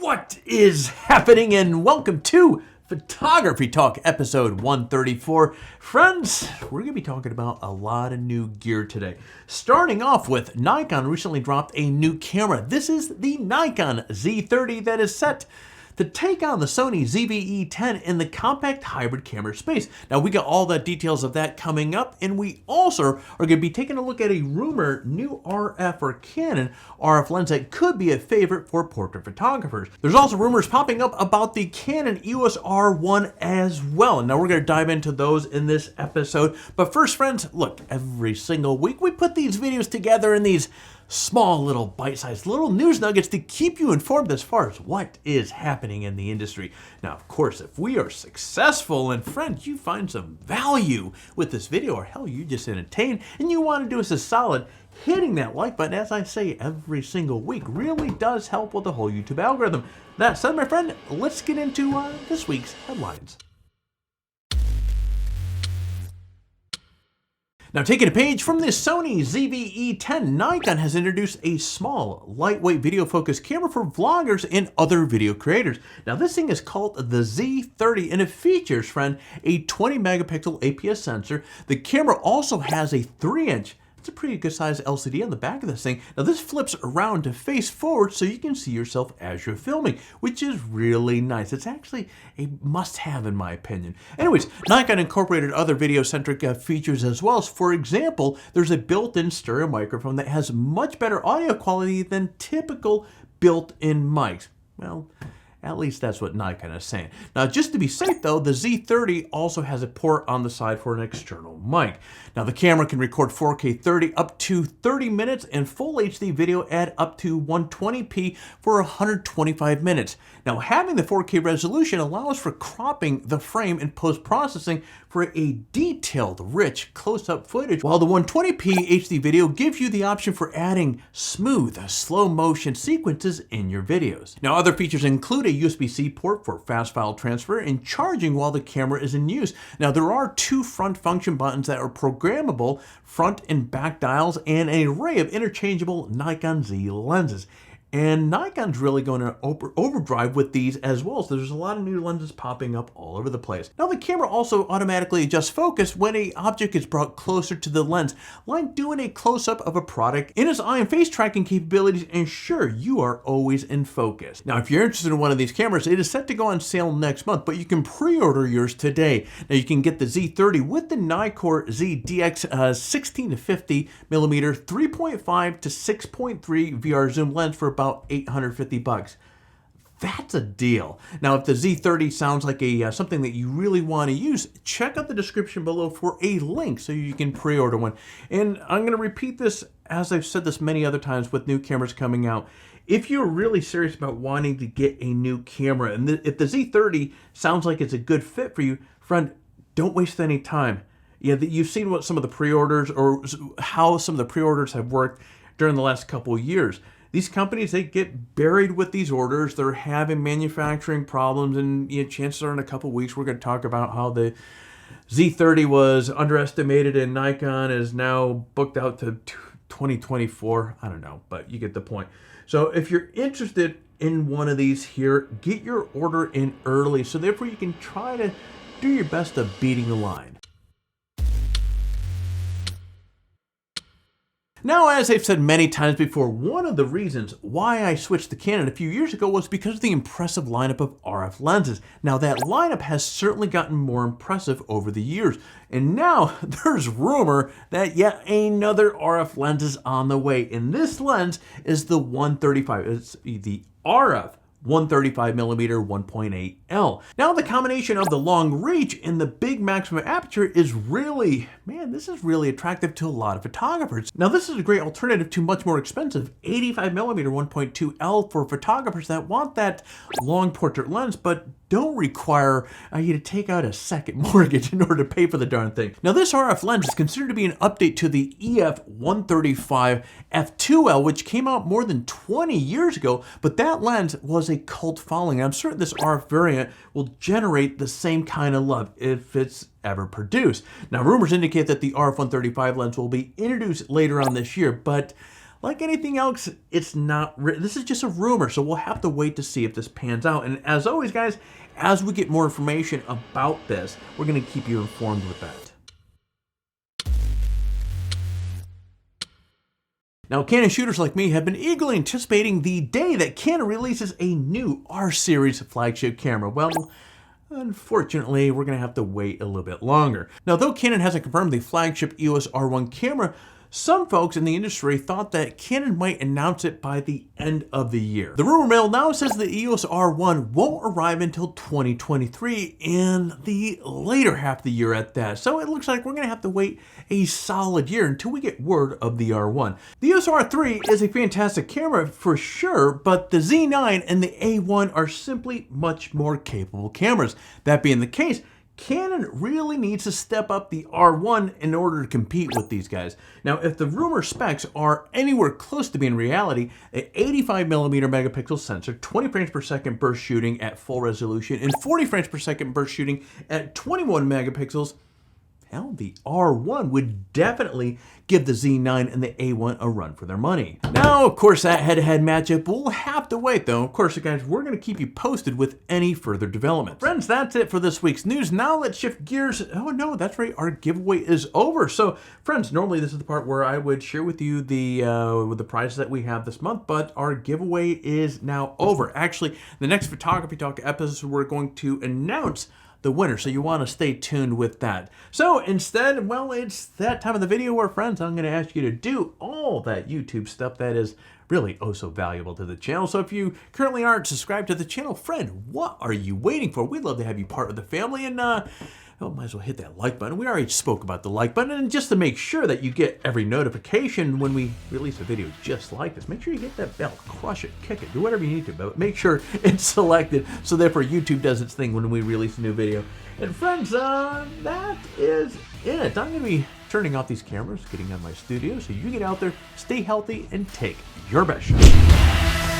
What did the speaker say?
What is happening, and welcome to Photography Talk episode 134. Friends, we're going to be talking about a lot of new gear today. Starting off with Nikon recently dropped a new camera. This is the Nikon Z30 that is set to take on the Sony ZV-E10 in the compact hybrid camera space. Now, we got all the details of that coming up, and we also are going to be taking a look at a rumored new RF or Canon RF lens that could be a favorite for portrait photographers. There's also rumors popping up about the Canon EOS R1 as well. And now we're going to dive into those in this episode. But first, friends, look, every single week we put these videos together in these small little bite-sized little news nuggets to keep you informed as far as what is happening in the industry. Now, of course, if we are successful and friends, you find some value with this video, or hell, you just entertain and you want to do us a solid, hitting that like button, as I say every single week, really does help with the whole YouTube algorithm. That said, my friend, let's get into this week's headlines. Now, taking a page from the Sony ZV-E10, Nikon has introduced a small, lightweight video-focused camera for vloggers and other video creators. Now, this thing is called the Z30, and it features, friend, a 20-megapixel APS sensor. The camera also has a 3-inch, it's a pretty good size LCD on the back of this thing. Now, this flips around to face forward so you can see yourself as you're filming, which is really nice. It's actually a must-have in my opinion. Anyways, Nikon incorporated other video-centric features as well. For example, there's a built-in stereo microphone that has much better audio quality than typical built-in mics. Well, at least that's what Nikon is saying. Now, just to be safe though, the Z30 also has a port on the side for an external mic. Now, the camera can record 4K 30 up to 30 minutes and full HD video at up to 120p for 125 minutes. Now, having the 4K resolution allows for cropping the frame and post-processing for a detailed, rich close-up footage, while the 120p HD video gives you the option for adding smooth, slow-motion sequences in your videos. Now, other features include a USB-C port for fast file transfer and charging while the camera is in use. Now, there are two front function buttons that are programmable, front and back dials, and an array of interchangeable Nikon Z lenses. And Nikon's really going to overdrive with these as well. So there's a lot of new lenses popping up all over the place. Now, the camera also automatically adjusts focus when an object is brought closer to the lens, like doing a close-up of a product. In its eye and face tracking capabilities ensure you are always in focus. Now, if you're interested in one of these cameras, it is set to go on sale next month, but you can pre-order yours today. Now, you can get the Z30 with the Nikkor ZDX 16 to 50 millimeter 3.5 to 6.3 VR zoom lens for about $850. That's a deal. Now, if the Z30 sounds like something that you really want to use, check out the description below for a link so you can pre-order one. And I'm going to repeat this, as I've said this many other times with new cameras coming out. If you're really serious about wanting to get a new camera, and if the Z30 sounds like it's a good fit for you, friend, don't waste any time. Yeah, you've seen what some of the pre-orders, or how some of the pre-orders have worked during the last couple of years. These companies, they get buried with these orders. They're having manufacturing problems, and chances are in a couple of weeks we're going to talk about how the Z30 was underestimated and Nikon is now booked out to 2024. I don't know, but you get the point. So if you're interested in one of these here, get your order in early, so therefore you can try to do your best of beating the line. Now, as I've said many times before, one of the reasons why I switched to Canon a few years ago was because of the impressive lineup of RF lenses. Now, that lineup has certainly gotten more impressive over the years. And now there's rumor that yet another RF lens is on the way. And this lens is the 135. It's the RF 135mm 1.8L. Now, the combination of the long reach and the big maximum aperture is really, man, this is really attractive to a lot of photographers. Now, this is a great alternative to much more expensive 85mm 1.2L for photographers that want that long portrait lens but don't require you to take out a second mortgage in order to pay for the darn thing. Now, this RF lens is considered to be an update to the EF 135 f2L, which came out more than 20 years ago, but that lens was a cult following. I'm certain this RF variant will generate the same kind of love if it's ever produced. Now, rumors indicate that the RF 135 lens will be introduced later on this year, but like anything else, it's not, this is just a rumor, so we'll have to wait to see if this pans out. And as always, guys, as we get more information about this, we're going to keep you informed with that. Now, Canon shooters like me have been eagerly anticipating the day that Canon releases a new R series flagship camera. Well, unfortunately, we're going to have to wait a little bit longer. Now, though Canon hasn't confirmed the flagship EOS R1 camera, some folks in the industry thought that Canon might announce it by the end of the year. The rumor mill now says the EOS R1 won't arrive until 2023 and the later half of the year at that. So it looks like we're going to have to wait a solid year until we get word of the R1. The EOS R3 is a fantastic camera for sure, but the Z9 and the A1 are simply much more capable cameras. That being the case, Canon really needs to step up the R1 in order to compete with these guys. Now, if the rumor specs are anywhere close to being reality, an 85mm megapixel sensor, 20 frames per second burst shooting at full resolution, and 40 frames per second burst shooting at 21 megapixels, hell, the R1 would definitely give the Z9 and the A1 a run for their money. Now, of course, that head-to-head matchup, we'll have to wait though. Of course, guys, we're going to keep you posted with any further development. Friends, that's it for this week's news. Now let's shift gears. Oh no, that's right, our giveaway is over. So, friends, normally this is the part where I would share with you the prizes that we have this month, but our giveaway is now over. Actually, the next Photography Talk episode, we're going to announce the winner, so you want to stay tuned with that. So instead, well, it's that time of the video where, friends, I'm going to ask you to do all that YouTube stuff that is really oh so valuable to the channel. So if you currently aren't subscribed to the channel, friend, what are you waiting for? We'd love to have you part of the family, and oh, might as well hit that like button. We already spoke about the like button, and just to make sure that you get every notification when we release a video just like this, make sure you hit that bell, crush it, kick it, do whatever you need to, but make sure it's selected so therefore YouTube does its thing when we release a new video. And friends, that is it. I'm going to be turning off these cameras, getting out of my studio, so you get out there, stay healthy, and take your best shot.